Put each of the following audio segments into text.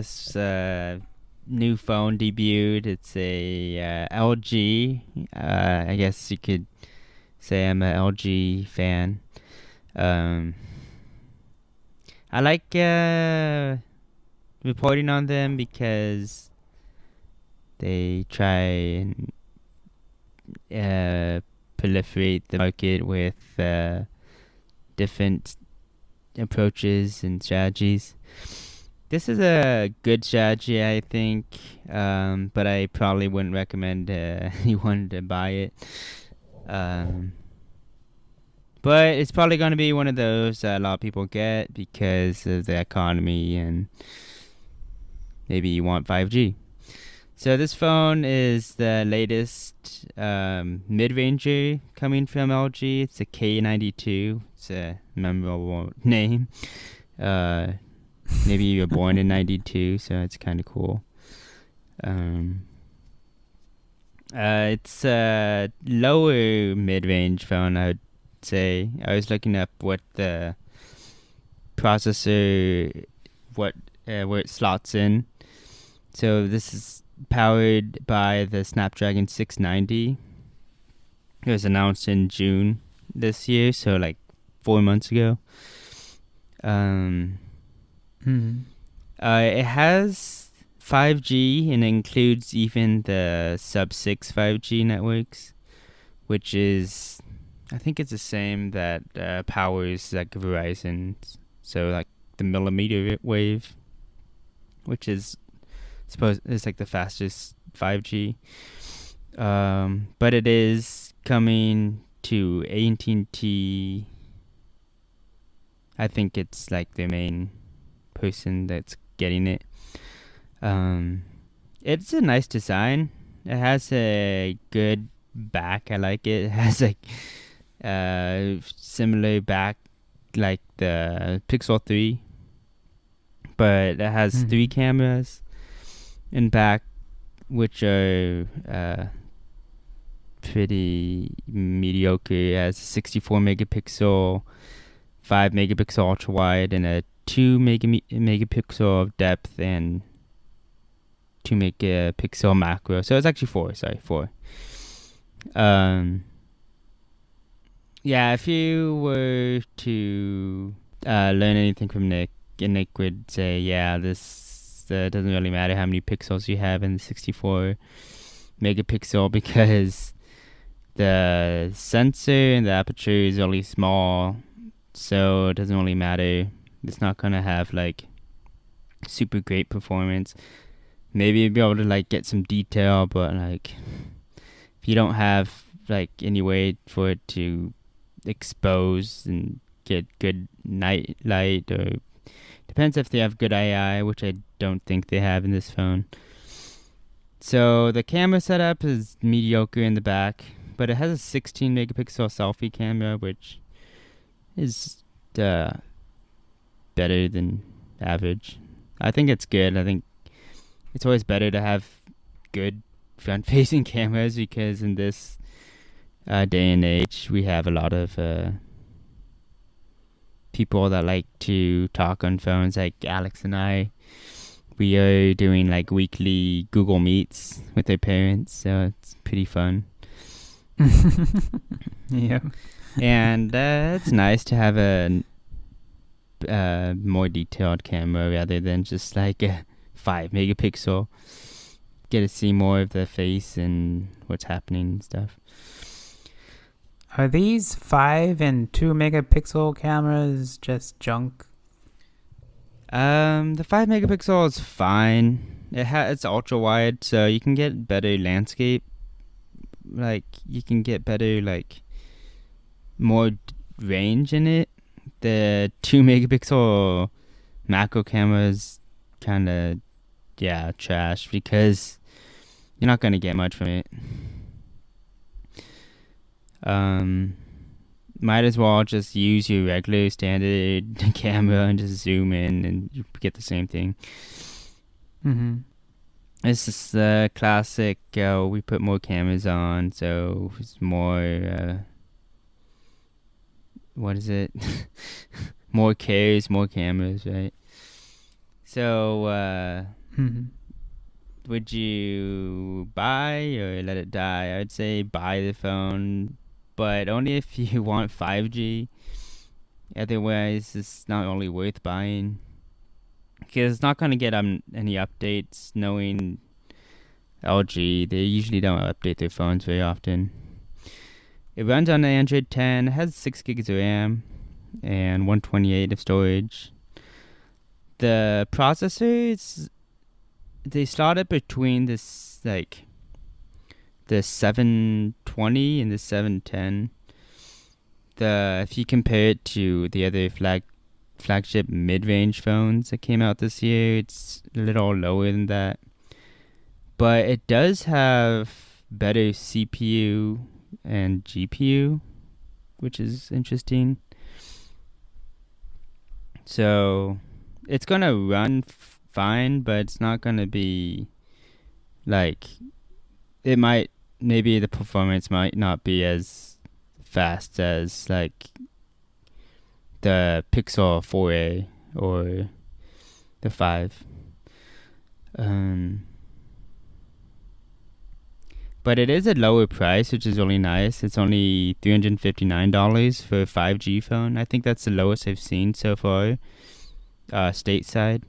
This new phone debuted. It's a LG. I guess you could say I'm a LG fan. Um, I like reporting on them because they try and proliferate the market with different approaches and strategies. This is a good strategy, I think, but I probably wouldn't recommend anyone to buy it. But it's probably going to be one of those a lot of people get because of the economy and maybe you want 5G. So this phone is the latest mid-ranger coming from LG. It's a K92. It's a memorable name. Maybe you were born in 92, so it's kind of cool. It's a lower mid-range phone, I would say. I was looking up what the processor, where it slots in. So this is powered by the Snapdragon 690. It was announced in June this year, so like 4 months ago. It has 5G and it includes even the sub-6 5G networks, which is, I think it's the same that powers like Verizon. So like the millimeter wave, which is it's like the fastest 5G. But it is coming to AT&T. I think it's like the main person that's getting it. It's a nice design. It has a good back. I like it. It has like similar back like the Pixel 3, but it has 3 cameras in back, which are pretty mediocre. It has a 64 megapixel, 5 megapixel ultra wide, and a 2 megapixel of depth and 2 megapixel macro. So it's actually 4. Yeah, if you were to learn anything from Nick, and Nick would say, yeah, this doesn't really matter how many pixels you have in the 64 megapixel because the sensor and the aperture is really small, so it doesn't really matter. It's not gonna have like super great performance. Maybe you'll be able to like get some detail, but like if you don't have like any way for it to expose and get good night light, or depends if they have good AI, which I don't think they have in this phone. So the camera setup is mediocre in the back, but it has a 16 megapixel selfie camera, which is better than average. I think it's good. I think it's always better to have good front-facing cameras because in this day and age, we have a lot of people that like to talk on phones, like Alex and I. We are doing like weekly Google Meets with their parents, so it's pretty fun. Yeah. And it's nice to have a more detailed camera rather than just like a 5 megapixel. Get to see more of the face and what's happening and stuff. Are these 5 and 2 megapixel cameras just junk? The 5 megapixel is fine. It's ultra wide, so you can get better landscape. Like you can get better like more range in it. The 2 megapixel macro camera is kind of trash because you're not gonna get much from it. Might as well just use your regular standard camera and just zoom in and you get the same thing. It's just the classic, we put more cameras on, so it's more, what is it? More cares, more cameras, right? So, Mm-hmm. would you buy or let it die? I'd say buy the phone, but only if you want 5G. Otherwise, it's not really worth buying because it's not going to get any updates. Knowing LG, they usually don't update their phones very often. It runs on Android 10, has 6 gigs of RAM and 128 of storage. The processors, they slot it between this like the 720 and the 710. If you compare it to the other flagship mid-range phones that came out this year, it's a little lower than that. But it does have better CPU and GPU, which is interesting. So it's gonna run fine, but it's not gonna be like it might. Maybe the performance might not be as fast as like the Pixel 4a or the 5. But it is a lower price, which is really nice. It's only $359 for a 5G phone. I think that's the lowest I've seen so far, stateside.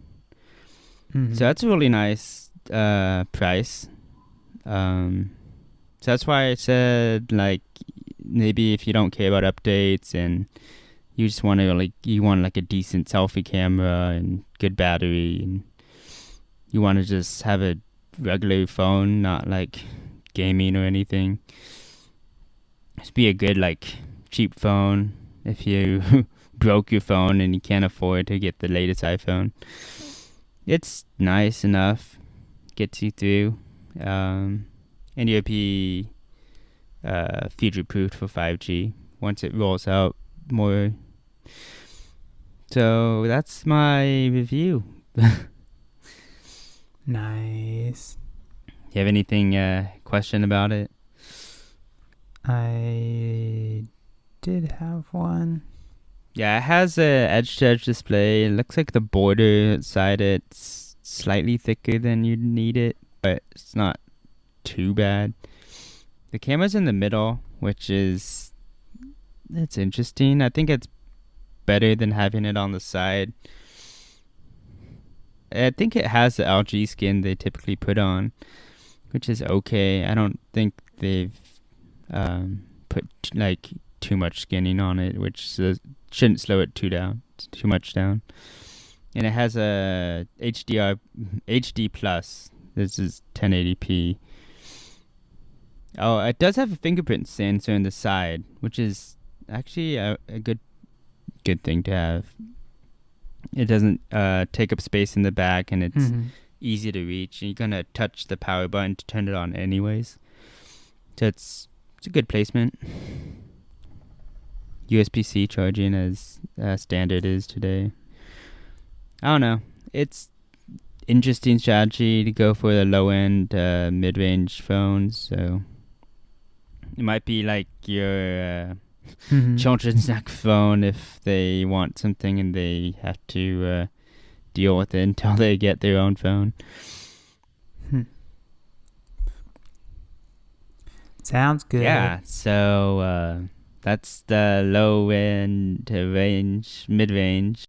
Mm-hmm. So that's a really nice price. So that's why I said like maybe if you don't care about updates and you just want to you want like a decent selfie camera and good battery and you want to just have a regular phone, not like gaming or anything. Just be a good like cheap phone if you broke your phone and you can't afford to get the latest iPhone. It's nice enough, gets you through, and you'll be future proofed for 5G once it rolls out more. So that's my review. Nice. You have anything question about it? I did have one. Yeah, it has a edge-to-edge display. It looks like the border inside it's slightly thicker than you'd need it, but it's not too bad. The camera's in the middle, which is it's interesting. I think it's better than having it on the side. I think it has the LG skin they typically put on, which is okay. I don't think they've put like too much skinning on it, which shouldn't slow it too much down. And it has a HD plus. This is 1080p. Oh, it does have a fingerprint sensor on the side, which is actually a good thing to have. It doesn't take up space in the back, and it's easy to reach. And you're gonna touch the power button to turn it on, anyways. So it's a good placement. USB-C charging as standard is today. I don't know. It's interesting strategy to go for the low-end mid-range phones. So it might be like your children's next phone if they want something and they have to deal with it until they get their own phone. Sounds good. Yeah, so that's the low end to range, mid range